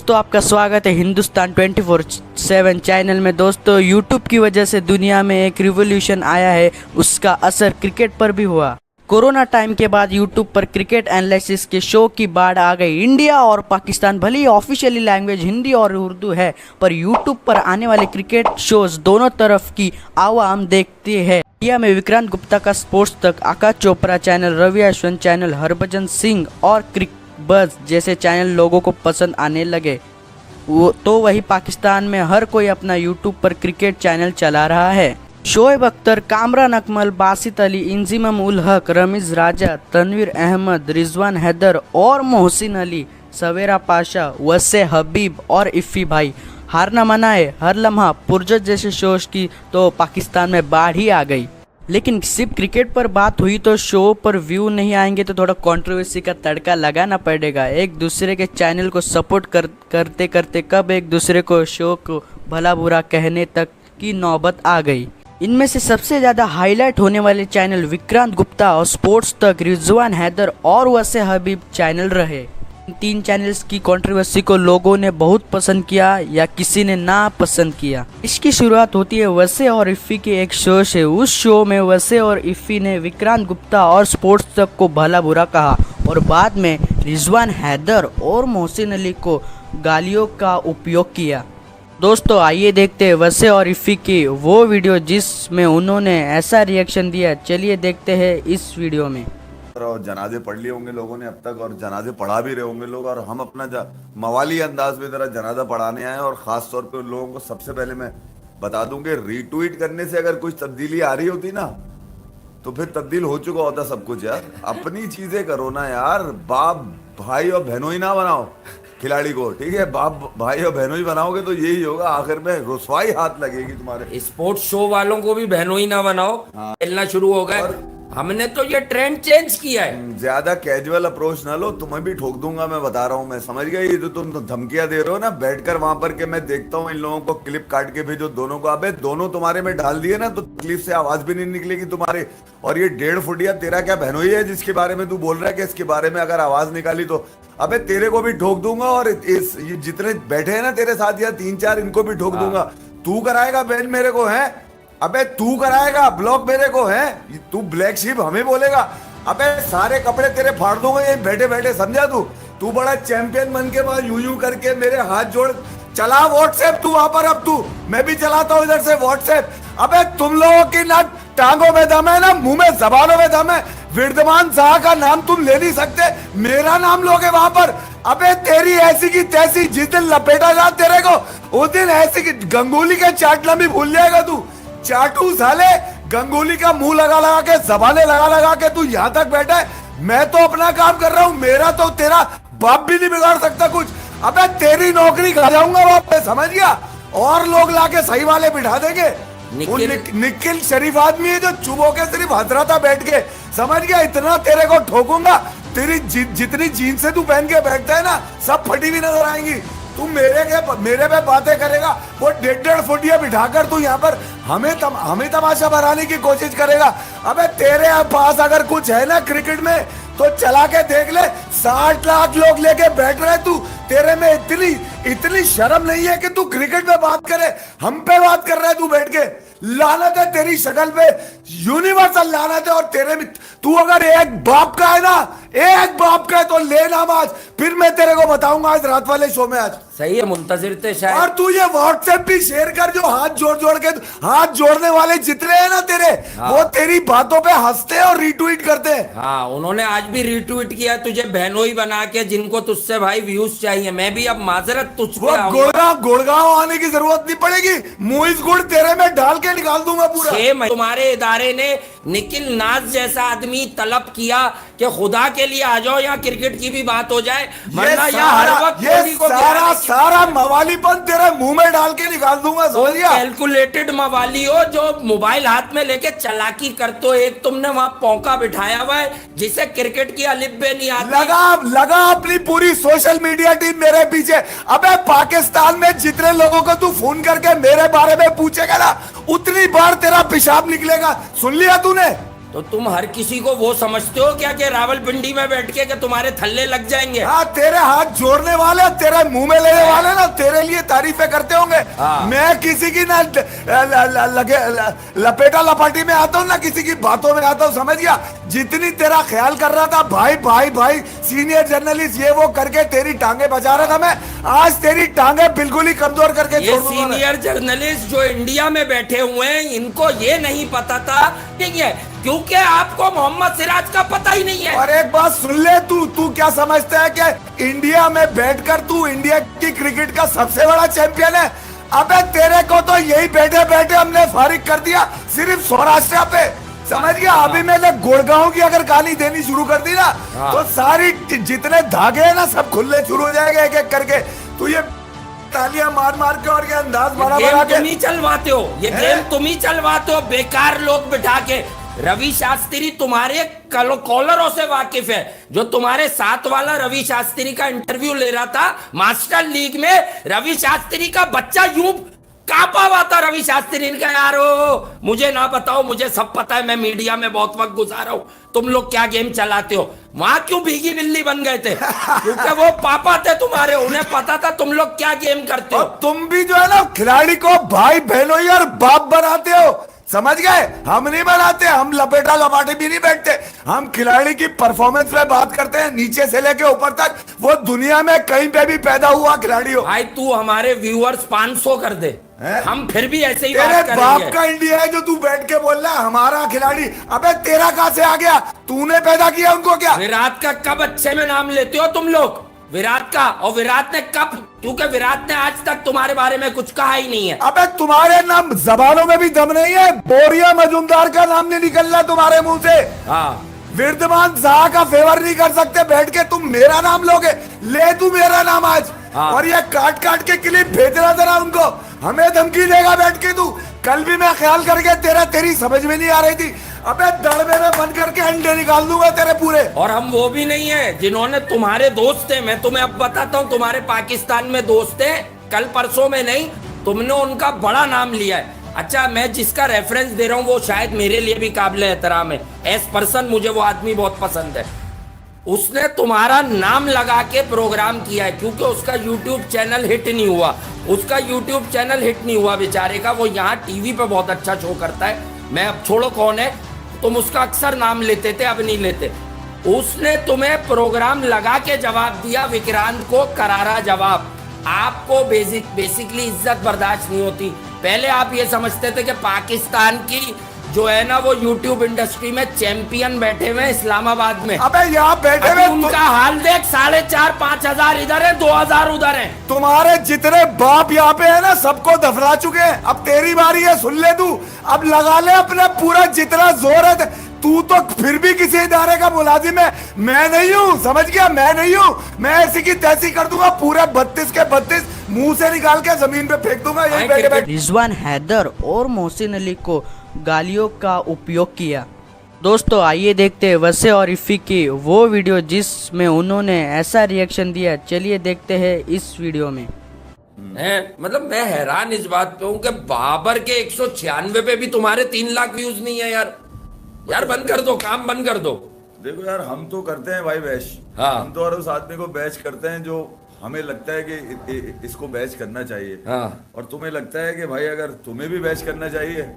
दोस्तों आपका स्वागत है हिंदुस्तान 24/7 चैनल में। दोस्तों यूट्यूब की वजह से दुनिया में एक रिवॉल्यूशन आया है, उसका असर क्रिकेट पर भी हुआ। कोरोना टाइम के बाद यूट्यूब पर क्रिकेट एनालिसिस के शो की बाढ़ आ गई। इंडिया और पाकिस्तान भले ही ऑफिशियली लैंग्वेज हिंदी और उर्दू है, पर यूट्यूब पर आने वाले क्रिकेट शोज दोनों तरफ की आवाम देखती है। इंडिया में विक्रांत गुप्ता का स्पोर्ट्स तक, आकाश चोपड़ा चैनल, रवि अश्विन चैनल, हरभजन सिंह और बज़ जैसे चैनल लोगों को पसंद आने लगे। तो वही पाकिस्तान में हर कोई अपना यूट्यूब पर क्रिकेट चैनल चला रहा है। शोएब अख्तर, कामरान अकमल, बासित अली, इंजिमम उल हक, रमीज राजा, तनवीर अहमद, रिजवान हैदर और मोहसिन अली, सवेरा पाशा, वसे हबीब और इफ़ी भाई, हार न मनाए, हर लम्हा, पुरजत जैसे शोज की तो पाकिस्तान में बाढ़ ही आ गई। लेकिन सिर्फ क्रिकेट पर बात हुई तो शो पर व्यू नहीं आएंगे तो थोड़ा कंट्रोवर्सी का तड़का लगाना पड़ेगा। एक दूसरे के चैनल को सपोर्ट करते करते कब एक दूसरे को शो को भला बुरा कहने तक की नौबत आ गई। इनमें से सबसे ज़्यादा हाईलाइट होने वाले चैनल विक्रांत गुप्ता और स्पोर्ट्स तक, रिजवान हैदर और वसे हबीब चैनल रहे। इन तीन चैनल्स की कंट्रोवर्सी को लोगों ने बहुत पसंद किया या किसी ने ना पसंद किया। इसकी शुरुआत होती है वसे और इफ़ी के एक शो से। उस शो में वसे और इफ़ी ने विक्रांत गुप्ता और स्पोर्ट्स तक को भला बुरा कहा और बाद में रिजवान हैदर और मोहसिन अली को गालियों का उपयोग किया। दोस्तों आइए देखते हैं वसे और इफ़ी की वो वीडियो जिसमें उन्होंने ऐसा रिएक्शन दिया। चलिए देखते हैं इस वीडियो में। और जनाजे पढ़ लिए होंगे लोगों ने अब तक, और जनाजे पढ़ा भी रहे होंगे लोग, और हम अपना मवाली अंदाज में जरा जनाजा पढ़ाने आए। और खास तौर पे उन लोगों को सबसे पहले मैं बता दूं कि रीट्वीट करने से अगर कुछ तब्दीली आ रही होती ना तो फिर तब्दील हो चुका होता सब कुछ। यार अपनी चीजें करो ना यार, बाप भाई और बहनों ही ना बनाओ खिलाड़ी को, ठीक है? बाप भाई और बहनों ही बनाओगे तो यही होगा, आखिर में रुसवाई हाथ लगेगी तुम्हारे। स्पोर्ट्स शो वालों को भी बहनों ही ना बनाओ। खेलना शुरू हो गए, हमने तो ये ट्रेंड चेंज किया है। ज्यादा कैजुअल अप्रोच ना लो, तुम्हें भी ठोक दूंगा, मैं बता रहा हूँ। मैं समझ गया ये जो तुम धमकियां दे रहे हो ना बैठकर वहां पर, के मैं देखता हूँ इन लोगों को क्लिप काट के भेजो दोनों को। अबे दोनों तुम्हारे में डाल दिए ना तो क्लिप से आवाज भी नहीं निकलेगी तुम्हारे। और ये 1.5 फुटिया तेरा क्या बहनोई है जिसके बारे में तू बोल रहा है कि इसके बारे में अगर आवाज निकाली तो अबे तेरे को भी ठोक दूंगा। और ये जितने बैठे हैं ना तेरे साथ या 3-4 इनको भी ठोक दूंगा। तू कराएगा बैन मेरे को है? अबे तू कराएगा ब्लॉक मेरे को है? तू ब्लैक शीप हमें बोलेगा? अबे सारे कपड़े तेरे फाड़ दूंगा ये बैठे बैठे, समझा? तू बड़ा चैंपियन बन के बाद यूं करके मेरे हाथ जोड़ चला व्हाट्सएप तू वहां पर। अब तू, मैं भी चलाता हूँ इधर से व्हाट्सएप। अबे तुम लोगों की ना टांगों में दम है ना मुंह में जबानों में दम है। विद्यमान शाह का नाम तुम ले नहीं सकते, मेरा नाम लोगे वहां पर। अबे तेरी ऐसी की तैसी, जिस दिन लपेटा जा तेरे को उस दिन ऐसी की गंगोली के चाटना भी भूल जाएगा तू। चाटू साले, गंगोली का मुंह लगा लगा के, जबाने लगा लगा के तू यहाँ तक बैठा है। मैं तो अपना काम कर रहा हूँ, मेरा तो तेरा बाप भी नहीं बिगाड़ सकता कुछ। अबे तेरी नौकरी खा जाऊंगा वापस, समझ गया? और लोग लाके सही वाले बिठा देंगे। निखिल शरीफ आदमी है जो चुप होके सिर्फ हंस रहा था बैठ के, समझ गया? इतना तेरे को ठोकूंगा, तेरी जितनी जीन्स से तू पहन के बैठता है ना सब फटी हुई नजर आएंगी। तू मेरे पे बातें करेगा, वो 1.5 फुटिया बिठाकर तू यहाँ पर हमें तमाशा बनाने की कोशिश करेगा। अबे तेरे पास अगर कुछ है ना क्रिकेट में तो चला के देख ले। 60 लाख लोग लेके बैठ रहे तू, तेरे में इतनी शर्म नहीं है कि तू क्रिकेट में बात करे? हम पे बात कर रहा है तू बैठ के। लानत है तेरी शक्ल पे, यूनिवर्सल लानत है। और तेरे में तू अगर एक बाप का है ना, एक बाप का है तो ले नाम आज, फिर मैं तेरे को बताऊंगा आज रात वाले शो में। आज सही है, मुंतजिर थे शायद। और तू ये व्हाट्सएप भी शेयर कर, जो हाथ जोड़ के, हाथ जोड़ने वाले जितने हैं ना तेरे, वो तेरी बातों पे हंसते और रीट्वीट करते हैं। हाँ, उन्होंने आज भी रीट्वीट किया तुझे बहनोई बना के, जिनको तुझसे भाई व्यूज चाहिए। मैं भी अब माजरत तुझको गुड़गांव आने की जरूरत नहीं पड़ेगी, मुइज गुड़ तेरे में डाल के निकाल दूंगा पूरा। तुम्हारे इदारे ने निखिल नाज जैसा आदमी तलब किया कि खुदा के लिए आ जाओ, यहाँ क्रिकेट की भी बात हो जाए, वरना यहाँ हर वक्त ये सारा मवालीपन तेरे मुंह में डाल के निकाल दूंगा। कैलकुलेटेड मवाली हो जो मोबाइल हाथ में लेके चालाकी करते हो। एक तुमने वहां पौका बिठाया हुआ है जिसे क्रिकेट की अलिफ बे नहीं आती। लगा अपनी पूरी सोशल मीडिया टीम मेरे पीछे। अबे पाकिस्तान में जितने लोगों को तू फोन करके मेरे बारे में पूछेगा ना उतनी बार तेरा पेशाब निकलेगा, सुन लिया तूने? तो तुम हर किसी को वो समझते हो क्या कि रावलपिंडी में बैठ के कि तुम्हारे थल्ले लग जाएंगे? हाँ, तेरे हाथ जोड़ने वाले, तेरे मुंह में लेने वाले ना तेरे लिए तारीफें करते होंगे। मैं किसी की ना लपेटा लपाटी में आता हूँ ना किसी की बातों में आता हूँ, समझ गया। जितनी तेरा ख्याल कर रहा था भाई भाई भाई सीनियर जर्नलिस्ट ये वो करके तेरी टांगे बचा रहा था मैं, आज तेरी टांगे बिल्कुल ही कमजोर करके ये सीनियर जर्नलिस्ट जो इंडिया में बैठे हुए हैं इनको ये नहीं पता था, ठीक है, क्योंकि आपको मोहम्मद सिराज का पता ही नहीं है। और एक बात सुन ले, तू क्या समझता है कि इंडिया में बैठकर तू इंडिया की क्रिकेट का सबसे बड़ा चैंपियन है? अबे तेरे को तो यही बैठे बैठे हमने फारिग कर दिया सिर्फ सौराष्ट्र पे, समझ गया। अभी मैंने गुड़गांव की अगर गाली देनी शुरू कर दी ना तो सारी जितने धागे हैं ना सब खुलने शुरू हो जाएंगे एक एक करके। तू ये तालियां मार मार के और ये अंदाज बड़ा बड़ा के तुम ही चलवाते हो, ये गेम तुम ही चलवाते हो, बेकार लोग बिठा के। रवि शास्त्री तुम्हारे कॉलरों से वाकिफ है, जो तुम्हारे साथ वाला रवि शास्त्री का इंटरव्यू ले रहा था मास्टर लीग में, रवि शास्त्री का बच्चा यूं कांपा हुआ था। रवि शास्त्री ने कहा यार मुझे ना बताओ, मुझे सब पता है, मैं मीडिया में बहुत वक्त गुजारा हूं, तुम लोग क्या गेम चलाते हो। वहां क्यों भीगी बिल्ली बन गए थे? क्योंकि वो पापा थे तुम्हारे, उन्हें पता था तुम लोग क्या गेम करते हो। तुम भी जो है ना खिलाड़ी को भाई बहनों और बाप बनाते हो, समझ गए। हम नहीं बनाते, हम लपेटा लपाटे भी नहीं बैठते, हम खिलाड़ी की परफॉर्मेंस पे बात करते हैं नीचे से लेके ऊपर तक। वो दुनिया में कहीं पे भी पैदा हुआ खिलाड़ी हो। भाई तू हमारे व्यूअर्स 500 कर दे, हम फिर भी ऐसे ही तेरे बात करेंगे। बाप का इंडिया है जो तू बैठ के बोल रहा है हमारा खिलाड़ी। अबे तेरा कहां से आ गया? तूने पैदा किया उनको क्या? विराट का कब अच्छे में नाम लेते हो तुम लोग? विराट का, और विराट ने कब, क्योंकि विराट ने आज तक तुम्हारे बारे में कुछ कहा ही नहीं है। अबे तुम्हारे नाम जबानों में भी दम नहीं है, बोरिया मजूमदार का नाम नहीं निकल रहा तुम्हारे मुंह से। विद्यमान शाह का फेवर नहीं कर सकते बैठ के, तुम मेरा नाम लोगे। ले तू मेरा नाम आज, और ये काट काट के क्लिप भेज रहा था उनको, हमें धमकी देगा बैठ के तू। कल भी मैं ख्याल करके तेरी समझ में नहीं आ रही थी। अबे दड़बे में बंद करके अंडे निकाल दूंगा तेरे पूरे। और हम वो भी नहीं है जिन्होंने तुम्हारे दोस्त थे, मैं तुम्हें अब बताता हूँ, तुम्हारे पाकिस्तान में दोस्त थे, कल परसों में नहीं, तुमने उनका बड़ा नाम लिया है। अच्छा, मैं जिसका रेफरेंस दे रहा हूँ वो शायद मेरे लिए भी काबिले एहतराम है, एज पर्सन मुझे वो आदमी बहुत पसंद है। उसने तुम्हारा नाम लगा के प्रोग्राम किया है, क्योंकि उसका यूट्यूब चैनल हिट नहीं हुआ, उसका यूट्यूब चैनल हिट नहीं हुआ बेचारे का। वो यहाँ टीवी पे बहुत अच्छा शो करता है, मैं अब छोड़ो कौन है, तुम उसका अक्सर नाम लेते थे, अब नहीं लेते। उसने तुम्हें प्रोग्राम लगा के जवाब दिया, विक्रांत को करारा जवाब। आपको बेसिकली इज्जत बर्दाश्त नहीं होती। पहले आप ये समझते थे कि पाकिस्तान की जो है ना वो यूट्यूब इंडस्ट्री में चैंपियन बैठे हुए इस्लामाबाद में। अबे यहाँ बैठे हुए उनका हाल देख, 4,500-5 हजार इधर है, 2,000 उधर है। तुम्हारे जितने बाप यहाँ पे है ना सबको दफना चुके हैं, अब तेरी बारी है, सुन ले तू, अब लगा ले अपने पूरा जितना जोर है। तू तो फिर भी किसी इदारे का मुलाजिम है, मैं नहीं हूँ, समझ गया, मैं नहीं हूँ। मैं ऐसी की तैसी कर दूंगा, पूरे 32 के 32 मुंह से निकाल के जमीन पे फेंक दूंगा यही बैठे बैठे। रिजवान हैदर और मोहसिन अली को गालियों का उपयोग किया। दोस्तों आइए देखते हैं वसे और इफ़ी की वो वीडियो जिसमें उन्होंने ऐसा रिएक्शन दिया। चलिए देखते हैं इस वीडियो में। मतलब मैं हैरान इस बात पे हूँ कि बाबर के 196 पे भी तुम्हारे 3 लाख व्यूज नहीं है यार। यार बंद कर दो, काम बंद कर दो। देखो यार, हम तो करते हैं भाई बैश, हम तो हर उस आदमी को बैच करते हैं जो हमें लगता है कि इसको बैच करना चाहिए। और तुम्हें लगता है कि भाई अगर तुम्हें भी बैच करना चाहिए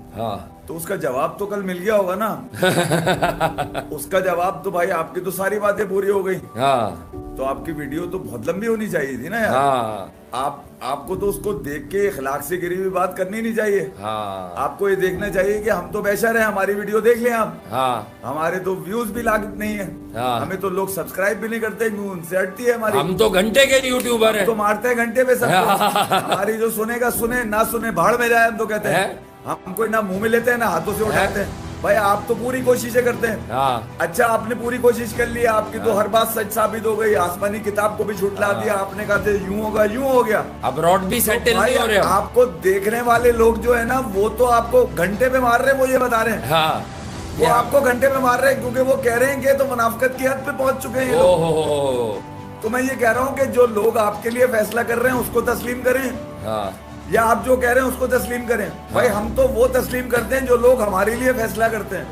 तो उसका जवाब तो कल मिल गया होगा ना। उसका जवाब तो भाई आपकी तो सारी बातें पूरी हो गई। तो आपकी वीडियो तो बहुत लंबी होनी चाहिए थी ना यार। आपको तो उसको देख के इखलाक से गिरी हुई बात करनी नहीं चाहिए। आपको ये देखना चाहिए कि हम तो बेशर है, हमारी वीडियो देख लें आप। हमारे तो व्यूज भी लागत नहीं है, हमें तो लोग सब्सक्राब भी नहीं करते, उनसे हटती है हमारी। हम तो घंटे के यूट्यूबर हैं, तो मारते हैं घंटे पे सब। हमारी जो सुनेगा सुने, ना सुने भाड़ में जाए, हम तो कहते हैं। हम कोई ना मुंह में लेते हैं ना हाथों से उठाते हैं। भाई आप तो पूरी कोशिशें करते हैं। अच्छा, आपने पूरी कोशिश कर ली, आपकी तो हर बात सच साबित हो गई, आसमानी किताब को भी झुठला दिया आपने, कहा यूं होगा यूं हो गया। अब रॉड भी सेटल नहीं हो रहे। आपको देखने वाले लोग जो है ना वो तो आपको घंटे पे मार रहे हैं, वो ये बता रहे हैं। वो आपको घंटे पे मार रहे हैं क्योंकि वो कह रहे हैं कि तो मुनाफिकत की हद पे पहुंच चुके हैं ये लोग। तो मैं ये कह रहा हूँ कि जो लोग आपके लिए फैसला कर रहे हैं उसको तस्लीम करें, या आप जो कह रहे हैं उसको तस्लीम करें। भाई हम तो वो तस्लीम करते हैं जो लोग हमारे लिए फैसला करते हैं।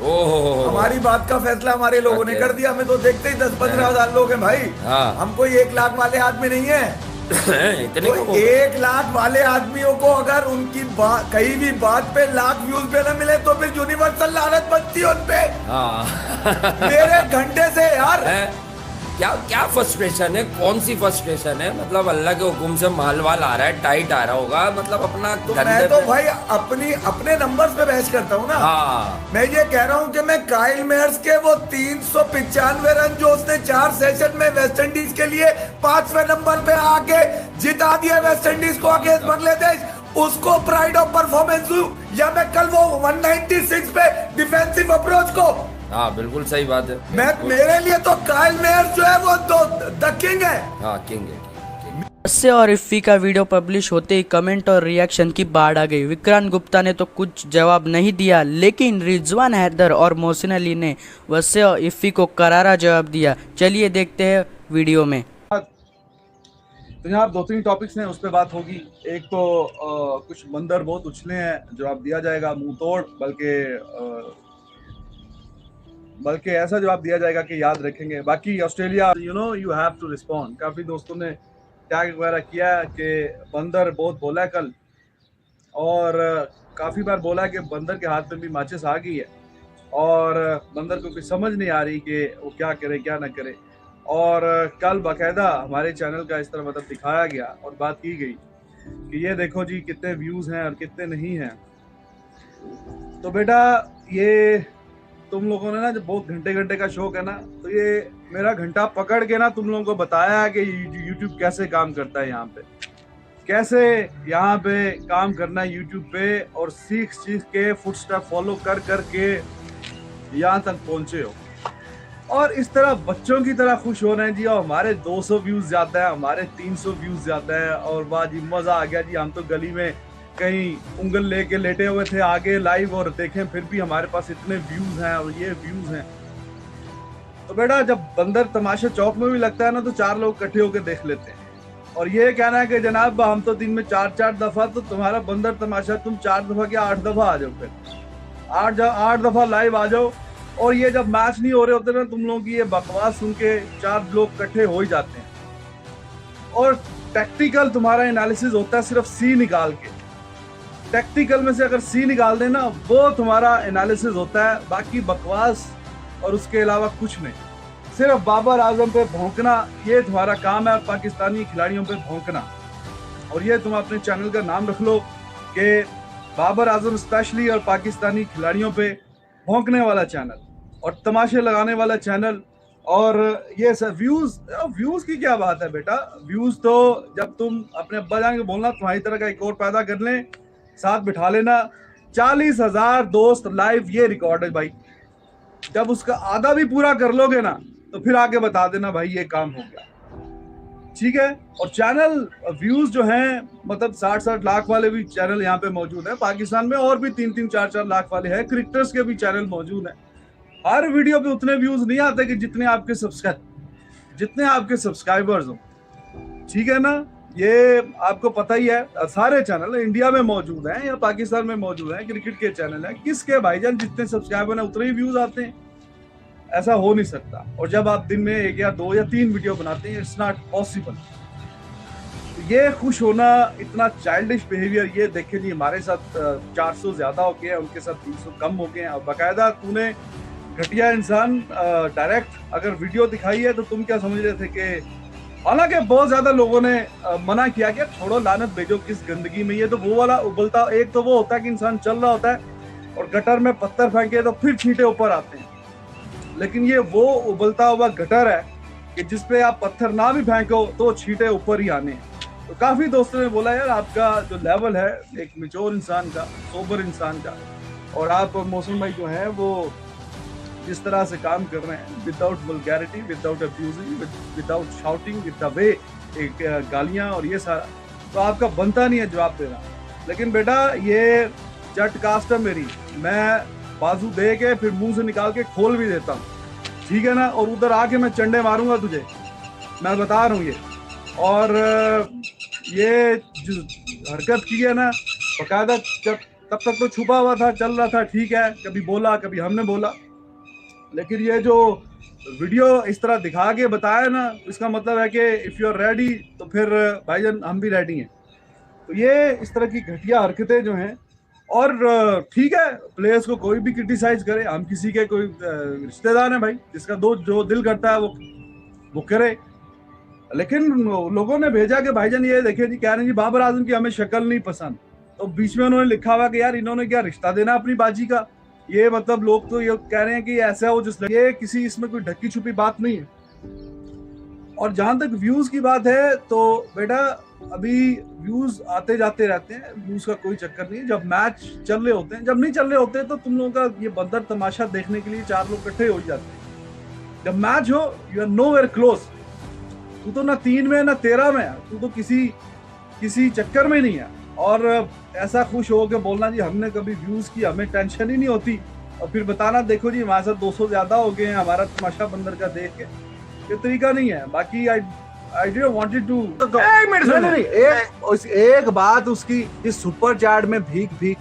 हमारी बात का फैसला हमारे लोगों ने कर दिया, हमें तो देखते ही 10-15 हजार लोग हैं भाई। हम कोई 1 लाख वाले आदमी नहीं है। इतने तो 1 लाख वाले आदमियों को अगर उनकी कहीं भी बात पे लाख व्यूज पे ना मिले तो फिर यूनिवर्सल लानत बनती है उनपे। हाँ मेरे घंटे से यार क्या क्या फ्रस्ट्रेशन है, कौन सी फ्रस्ट्रेशन है? मतलब अल्लाह के हुक्म से मालवाल आ रहा है, टाइट आ रहा होगा, मतलब अपना तो मैं तो भाई अपने नंबर्स पे बहस करता हूँ ना। हाँ मैं ये कह रहा हूँ कि मैं काइल मेयर्स के वो 395 रन जो उसने 4 सेशन में वेस्ट इंडीज के लिए 5वें नंबर पे आके जिता दिया वेस्ट इंडीज को अगेंस्ट बांग्लादेश, उसको प्राइड ऑफ परफॉर्मेंस दूं, या मैं कल वो 196 पे डिफेंसिव अप्रोच को? हाँ बिल्कुल सही बात है। मेरे लिए तो काइल मेयर्स जो है वो तो द किंग है। हाँ किंग है। वत्स्य और इफ्फी का वीडियो पब्लिश होते ही कमेंट और रिएक्शन की बाढ़ आ गई। विक्रांत गुप्ता ने तो कुछ जवाब नहीं दिया, लेकिन रिजवान हैदर और मोहसिन अली ने वत्स्य और इफ्फी को करारा जवाब दिया। चलिए देखते हैं वीडियो में। तो यहाँ 2-3 टॉपिक्स हैं, उस पर बात होगी। एक तो कुछ बंदर बहुत उछले हैं, जवाब दिया जाएगा मुंह तोड़, बल्कि ऐसा जवाब दिया जाएगा कि याद रखेंगे। बाकी Australia you have to respond. काफ़ी दोस्तों ने टैग वगैरह किया कि बंदर बहुत बोला है कल, और काफ़ी बार बोला है कि बंदर के हाथ में भी माचिस आ गई है और बंदर को कुछ समझ नहीं आ रही कि वो क्या करे क्या ना करे। और कल बाकायदा हमारे चैनल का इस तरह मतलब दिखाया गया और बात की गई कि ये देखो जी कितने व्यूज़ हैं और कितने नहीं हैं। तो बेटा ये तुम लोगों ने ना जब बहुत घंटे घंटे का शौक है ना, तो ये मेरा घंटा पकड़ के ना तुम लोगों को बताया है कि यूट्यूब कैसे काम करता है, यहाँ पे कैसे यहाँ पे काम करना है यूट्यूब पे, और सीख के फुटस्टेप फॉलो कर के यहाँ तक पहुँचे हो। और इस तरह बच्चों की तरह खुश हो रहे हैं जी, और हमारे 200 व्यूज़ जाता है, हमारे 300 व्यूज़ जाता है, और वाह जी मज़ा आ गया जी। हम तो गली में कहीं उंगल लेके लेटे हुए थे आगे लाइव, और देखें फिर भी हमारे पास इतने व्यूज़ हैं और ये व्यूज़ हैं। तो बेटा जब बंदर तमाशा चौक में भी लगता है ना, तो 4 लोग इकट्ठे होकर देख लेते हैं। और ये कहना है कि जनाब हम तो दिन में 4-4 दफ़ा, तो तुम्हारा बंदर तमाशा तुम 4 दफ़ा क्या 8 दफ़ा आ जाओ, फिर 8 दफ़ा लाइव आ जाओ। और ये जब मैच नहीं हो रहे होते ना, तुम लोगों की ये बकवास सुन के 4 लोग इकट्ठे हो ही जाते हैं। और टैक्टिकल तुम्हारा एनालिसिस होता है सिर्फ सी निकाल के, टैक्टिकल में से अगर सी निकाल देना वो तुम्हारा एनालिसिस होता है, बाकी बकवास और उसके अलावा कुछ नहीं। सिर्फ बाबर आजम पे भौंकना ये तुम्हारा काम है, पाकिस्तानी खिलाड़ियों पे भौंकना। और ये तुम अपने चैनल का नाम रख लो कि बाबर आजम स्पेशली और पाकिस्तानी खिलाड़ियों पे भौंकने वाला चैनल और तमाशे लगाने वाला चैनल। और ये सर व्यूज़ की क्या बात है बेटा, व्यूज़ तो जब तुम अपने अब्बा जान के बोलना तुम्हारी तरह का एक और पैदा कर लें, साथ बिठा लेना। 40,000 दोस्त लाइव ये रिकॉर्ड है भाई, जब उसका आधा भी पूरा कर लोगे ना तो फिर आके बता देना भाई ये काम हो गया, ठीक है। और चैनल व्यूज जो हैं मतलब 60-60 लाख वाले भी चैनल यहाँ पे मौजूद है पाकिस्तान में, और भी 3-3, 4-4 लाख वाले हैं। क्रिकेटर्स के भी चैनल मौजूद हैं। हर वीडियो पे उतने व्यूज नहीं आते कि जितने आपके सब्सक्राइबर्स हो, ठीक है ना। ये आपको पता ही है, सारे चैनल इंडिया में मौजूद हैं या पाकिस्तान में मौजूद हैं, क्रिकेट के चैनल हैं, किसके भाईजान जितने सब्सक्राइबर हैं उतने ही व्यूज आते हैं, ऐसा हो नहीं सकता। और जब आप दिन में 1 या 2 या 3 वीडियो बनाते हैं, इट्स नॉट पॉसिबल। ये खुश होना, इतना चाइल्डिश बिहेवियर, ये देखे जी हमारे साथ 400 ज्यादा हो गए हैं, उनके साथ 300 कम हो गए हैं। और बाकायदा तूने घटिया इंसान डायरेक्ट अगर वीडियो दिखाई है तो तुम क्या समझ रहे थे कि, हालांकि बहुत ज्यादा लोगों ने मना किया कि छोड़ो लानत भेजो किस गंदगी में, ये तो वो वाला उबलता, एक तो वो होता है कि इंसान चल रहा होता है और गटर में पत्थर फेंके तो फिर छींटे ऊपर आते हैं, लेकिन ये वो उबलता हुआ गटर है कि जिसपे आप पत्थर ना भी फेंको तो छींटे ऊपर ही आने हैं। तो काफी दोस्तों ने बोला यार आपका जो लेवल है एक मैच्योर इंसान का, सोबर इंसान का, और आप मौसम भाई जो है वो जिस तरह से काम कर रहे हैं, without vulgarity, without abusing, without shouting, with the way, एक गालियां और ये सारा, तो आपका बनता नहीं है जवाब देना। लेकिन बेटा ये जट कास्ट है मेरी, मैं बाजू दे के फिर मुंह से निकाल के खोल भी देता हूँ, ठीक है ना। और उधर आके मैं चंडे मारूंगा तुझे, मैं बता रहा हूँ ये। और ये जो हरकत की है ना बाकायदा, जब तब तक तो छुपा हुआ था, चल रहा था, ठीक है, कभी बोला कभी हमने बोला, लेकिन ये जो वीडियो इस तरह दिखा के बताया ना, इसका मतलब है कि इफ़ यू आर रेडी तो फिर भाईजान हम भी रेडी हैं। तो ये इस तरह की घटिया हरकतें जो हैं, और ठीक है प्लेयर्स को कोई भी क्रिटिसाइज करे, हम किसी के कोई रिश्तेदार हैं भाई, जिसका जो दिल करता है वो करे। लेकिन लोगों ने भेजा कि भाईजान ये देखिए जी, कह रहे हैं जी बाबर आजम की हमें शक्ल नहीं पसंद, तो बीच में उन्होंने लिखा हुआ कि यार इन्होंने क्या रिश्ता देना अपनी बाजी का। ये मतलब लोग तो ये कह रहे हैं कि ऐसा हो जिस, ये किसी इसमें कोई ढकी छुपी बात नहीं है। और जहां तक व्यूज की बात है तो बेटा अभी व्यूज आते जाते रहते हैं, व्यूज का कोई चक्कर नहीं है। जब मैच चल रहे होते हैं, जब नहीं चल रहे होते तो तुम लोगों का ये बंदर तमाशा देखने के लिए 4 लोग इकट्ठे हो जाते हैं। जब मैच हो यू आर नोवेयर क्लोज, तू तो ना 3 में ना 13 में, तू तो किसी चक्कर में नहीं है। और ऐसा खुश हो के बोलना जी हमने कभी व्यूज की, हमें टेंशन ही नहीं होती, और फिर बताना देखो जी हमारे साथ 200 ज्यादा हो गए हैं हमारा तमाशा बंदर का देख के, ये तरीका नहीं है। बाकी आई डिडंट वांटेड टू एक बात उसकी, इस सुपर चैट में भीख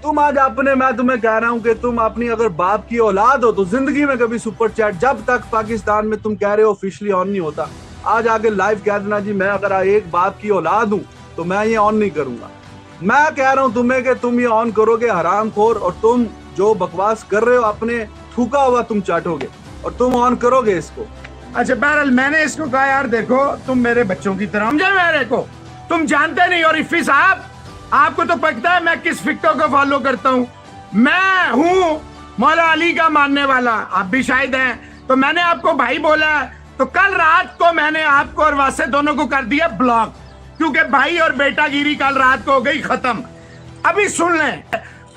तुम आज अपने, मैं तुम्हें कह रहा हूं कि तुम अपनी अगर बाप की औलाद हो तो जिंदगी में कभी सुपर चैट, जब तक पाकिस्तान में तुम कह रहे हो ऑफिशियली ऑन नहीं होता, आज आके लाइव कह देना जी मैं अगर एक बाप की औलाद हूं तो मैं ये ऑन नहीं करूंगा। मैं कह रहा हूं तुम्हें कि तुम ये ऑन करोगे हरामखोर, और तुम जो बकवास कर रहे हो अपने थूका हुआ तुम चाटोगे, और तुम ऑन करोगे इसको। अच्छा बहरहाल मैंने इसको कहा यार देखो तुम मेरे बच्चों की तरह समझे मेरे को, तुम जानते नहीं। और इफ़ी साहब आपको तो पता है मैं किस फिक्टो को फॉलो करता हूँ। मैं हूँ मौला अली का मानने वाला, आप भी शायद हैं, तो मैंने आपको भाई बोला, तो कल रात को मैंने आपको और वासे दोनों को कर दिया ब्लॉक, क्योंकि भाई और बेटागिरी कल रात को हो गई खत्म। अभी सुन लें,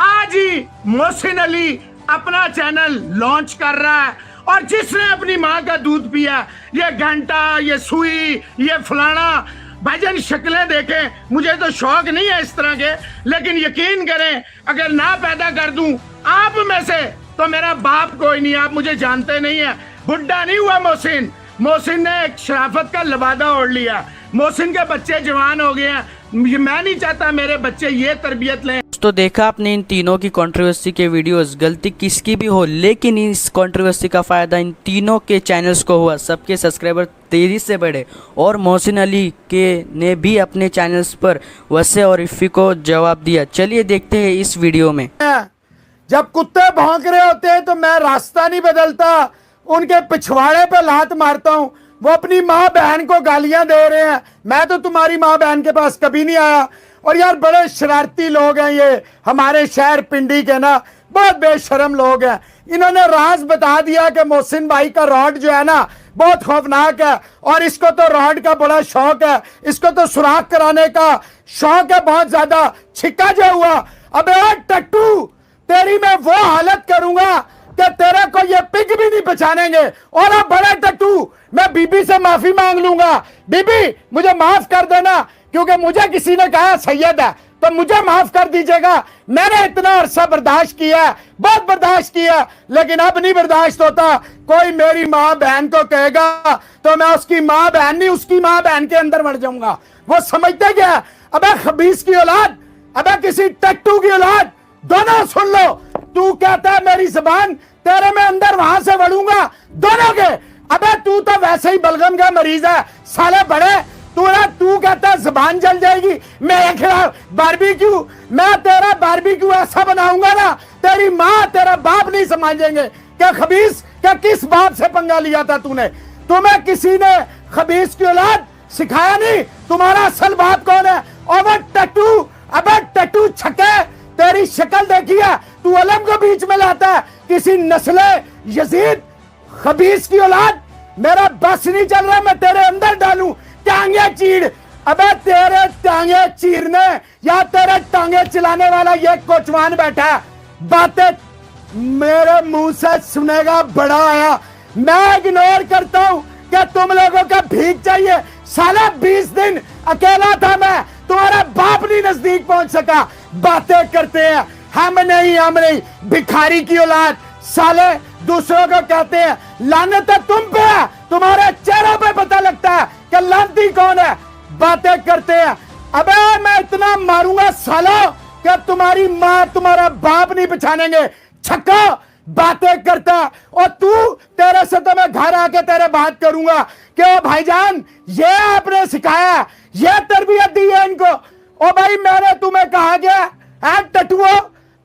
आज ही मोहसिन अली अपना चैनल लॉन्च कर रहा है, और जिसने अपनी माँ का दूध पिया, ये घंटा, ये सुई, ये फलाना, भाईजान शक्लें देखें, मुझे तो शौक नहीं है इस तरह के, लेकिन यकीन करें अगर ना पैदा कर दूं आप में से तो मेरा बाप कोई नहीं। आप मुझे जानते नहीं है, बुढ़ा नहीं हुआ मोहसिन ने एक शराफत का लबादा ओढ़ लिया, मोहसिन के बच्चे जवान हो गए हैं। मैं नहीं चाहता मेरे बच्चे ये तरबियत लें। तो देखा आपने इन तीनों की कंट्रोवर्सी के वीडियोस, गलती किसकी भी हो लेकिन इस कंट्रोवर्सी का फ़ायदा इन तीनों के चैनल्स को हुआ, सबके सब्सक्राइबर तेज़ी से बढ़े, और मोहसिन अली के ने भी अपने चैनल्स पर वसे और इफ़ी को जवाब दिया। चलिए देखते हैं इस वीडियो में। जब कुत्ते भौंक रहे होते हैं तो मैं रास्ता नहीं बदलता, उनके पिछवाड़े पे लात मारता हूँ। वो अपनी माँ बहन को गालियां दे रहे हैं, मैं तो तुम्हारी माँ बहन के पास कभी नहीं आया। और यार बड़े शरारती लोग हैं ये हमारे शहर पिंडी के ना, बहुत बेशरम लोग हैं। इन्होंने राज बता दिया कि मोहसिन भाई का रॉड जो है ना बहुत खौफनाक है, और इसको तो रॉड का बड़ा शौक है, इसको तो सुराख कराने का शौक है बहुत ज्यादा। छिक्का जो हुआ, अबे टट्टू तेरी मैं वो हालत करूंगा कि तेरे को ये पिग भी नहीं पहचानेंगे। और अब बड़े टट्टू मैं बीबी से माफी मांग लूंगा, बीबी मुझे माफ कर देना, क्योंकि मुझे किसी ने कहा सैयद है तो मुझे माफ कर दीजिएगा। मैंने इतना अरसा बर्दाश्त किया, बहुत बर्दाश्त किया, लेकिन अब नहीं बर्दाश्त होता। कोई मेरी माँ बहन को कहेगा तो मैं उसकी माँ बहन नहीं, उसकी माँ बहन के अंदर मर जाऊंगा। वो समझते क्या? अबे खबीस की औलाद, अबे किसी टट्टू की औलाद, दोनों सुन लो। तू कहता है मेरी जुबान, तेरे में अंदर वहां से बढ़ूंगा दोनों के। अबे तू तो वैसे ही बलगम का मरीज है साले बड़े। तू कहता है जुबान जल जाएगी मेरे खिलाफ बारबेक्यू, मैं तेरा बारबेक्यू ऐसा बनाऊंगा ना तेरी माँ तेरा बाप नहीं समझेंगे। क्या खबीस, क्या किस बाप से पंगा लिया था तूने? तुम्हें किसी ने खबीस की औलाद सिखाया नहीं, तुम्हारा असल बाप कौन है? और वो टट्टू, अबे टट्टू छक्के, तेरी शक्ल देखी है, तू अलम को बीच में लाता है, किसी नस्ले यजीद खबीस की औलाद। मेरा बस नहीं चल रहा, मैं तेरे अंदर डालूं टांगे चीड़। अबे तेरे टांगे चीरने या तेरे टांगे चलाने वाला ये कोचवान बैठा है, बातें मेरे मुंह से सुनेगा बड़ा आया। मैं इग्नोर करता हूं कि तुम लोगों का भीख चाहिए। साला 20 दिन अकेला था मैं, तुम्हारा बाप नहीं नजदीक पहुंच सका। बातें करते हैं हम नहीं, भिखारी की औलाद साले दूसरों को कहते हैं। लानत है तुम पे है, तुम्हारे चेहरों पे पता लगता है कि लानती कौन है। बातें करते हैं, अबे मैं इतना मारूंगा सालो कि तुम्हारी माँ तुम्हारा बाप नहीं पहचानेंगे। छक्का बातें करता है। और तू, तेरे से तो मैं घर आके तेरे बात करूंगा कि ओ भाईजान, ये आपने सिखाया, ये तरबियत दी है इनको। ओ भाई, मैंने तुम्हें कहा गया टटुओ,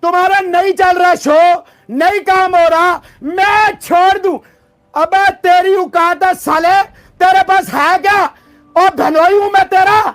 तुम्हारा नहीं चल रहा शो, नहीं काम हो रहा, मैं छोड़ दूं। अबे तेरी औकात है साले, तेरे पास है क्या? और धनोई हूं मैं तेरा,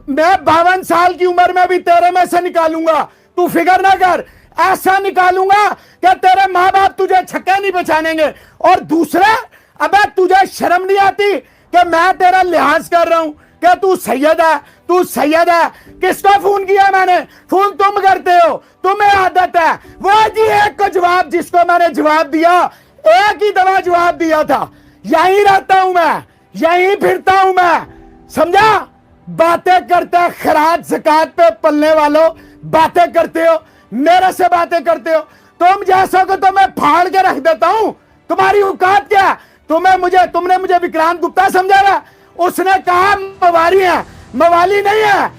मैं 52 साल की उम्र में भी तेरे में से निकालूंगा, तू फिक्र ना कर। ऐसा निकालूंगा कि तेरे माँ बाप तुझे छक्के नहीं पहचानेंगे। और दूसरा, अबे तुझे शर्म नहीं आती कि मैं तेरा लिहाज कर रहा हूं कि तू सैयद है, तू सैयद है। किसको फोन किया मैंने? फोन तुम करते हो, तुम्हें आदत है। वो जी एक को जवाब, जिसको मैंने जवाब दिया, एक ही दफा जवाब दिया था। यहीं रहता हूं मैं, यहीं फिरता हूं मैं, समझा? बातें करते हैं, खराज ज़कात पे पलने वालों, बातें करते हो, मेरे से बातें करते हो। तुम जैसा को तो मैं फाड़ के रख देता हूं। तुम्हारी औकात क्या है? तुमने मुझे विक्रांत गुप्ता समझा ना? उसने कहा मवाली है, मवाली नहीं है,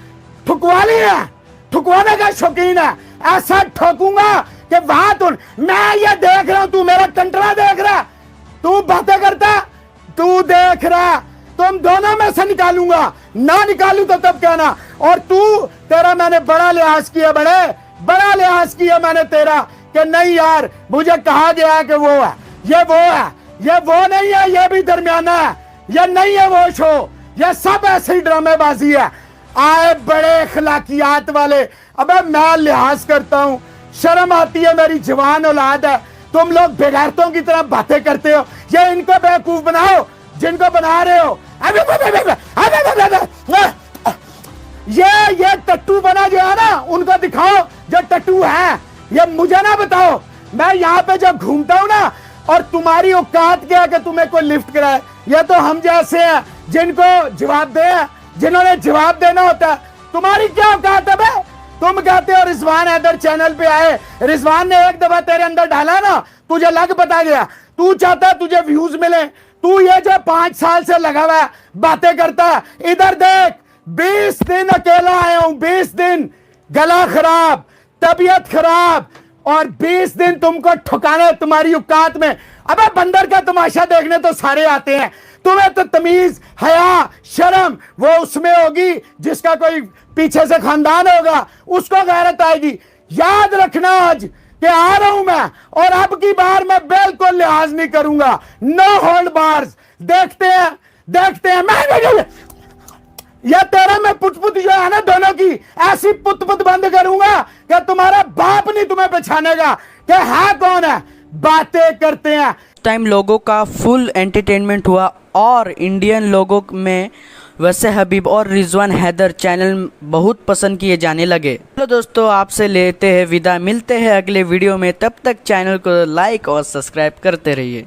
ठुकवाली है, ठुकवाने का शौकीन है। ऐसा ठोकूंगा कि वहां तुम, मैं ये देख रहा हूं, तू मेरा कंटरा देख रहा, तू बातें करता, तू देख रहा, तुम दोनों में से निकालूंगा, ना निकालू तो तब कहना। और तू, तेरा मैंने बड़ा लिहाज किया, बड़ा लिहाज किया मैंने तेरा कि नहीं यार, मुझे कहा गया है कि वो है, ये वो है, ये वो नहीं है, ये भी दरमियाना है, ये नहीं है वो शो, ये सब ऐसी ड्रामेबाजी है। आए बड़े अखलाकियात वाले, अबे मैं लिहाज करता हूं, शर्म आती है, मेरी जवान औलाद है। तुम लोग बेगैरतों की तरह बातें करते हो। ये इनको बेवकूफ बनाओ जिनको बना रहे हो। ये टट्टू बना जो है ना, उनको दिखाओ जो टट्टू है, ये मुझे ना बताओ। मैं यहाँ पे जब घूमता हूँ ना, और तुम्हारी औकात क्या कि तुम्हें कोई लिफ्ट कराए, ये तो हम जैसे हैं जिनको जवाब दे, जिन्होंने जवाब देना होता है। तुम्हारी क्या औकात है बे? तुम कहते हो रिजवान हैदर चैनल पे आए, रिजवान ने एक दफा तेरे अंदर डाला ना, तुझे लग पता गया। तू चाहता तुझे व्यूज मिले, तू ये जो 5 साल से लगा हुआ है, बातें करता है। इधर देख, 20 दिन अकेला आया हूं, 20 दिन, गला खराब, तबीयत खराब, और 20 दिन तुमको ठुकाने तुम्हारी औकात में। अबे बंदर का तमाशा देखने तो सारे आते हैं, तुम्हें तो तमीज, हया, शर्म वो उसमें होगी जिसका कोई पीछे से खानदान होगा, उसको गैरत आएगी। याद रखना आज कि आ रहा हूं मैं, और अब की बार मैं बिल्कुल लिहाज नहीं करूंगा। No hold bars. देखते हैं मैं या तेरा मैं पुट जो है ना, दोनों की ऐसी पुत बंद करूंगा कि तुम्हारा बाप नहीं तुम्हें पहचानेगा कि है कौन है। बातें करते हैं। टाइम लोगों का फुल एंटरटेनमेंट हुआ, और इंडियन लोगों में वैसे हबीब और रिजवान हैदर चैनल बहुत पसंद किए जाने लगे। तो दोस्तों, आपसे लेते हैं विदा, मिलते हैं अगले वीडियो में। तब तक चैनल को लाइक और सब्सक्राइब करते रहिए।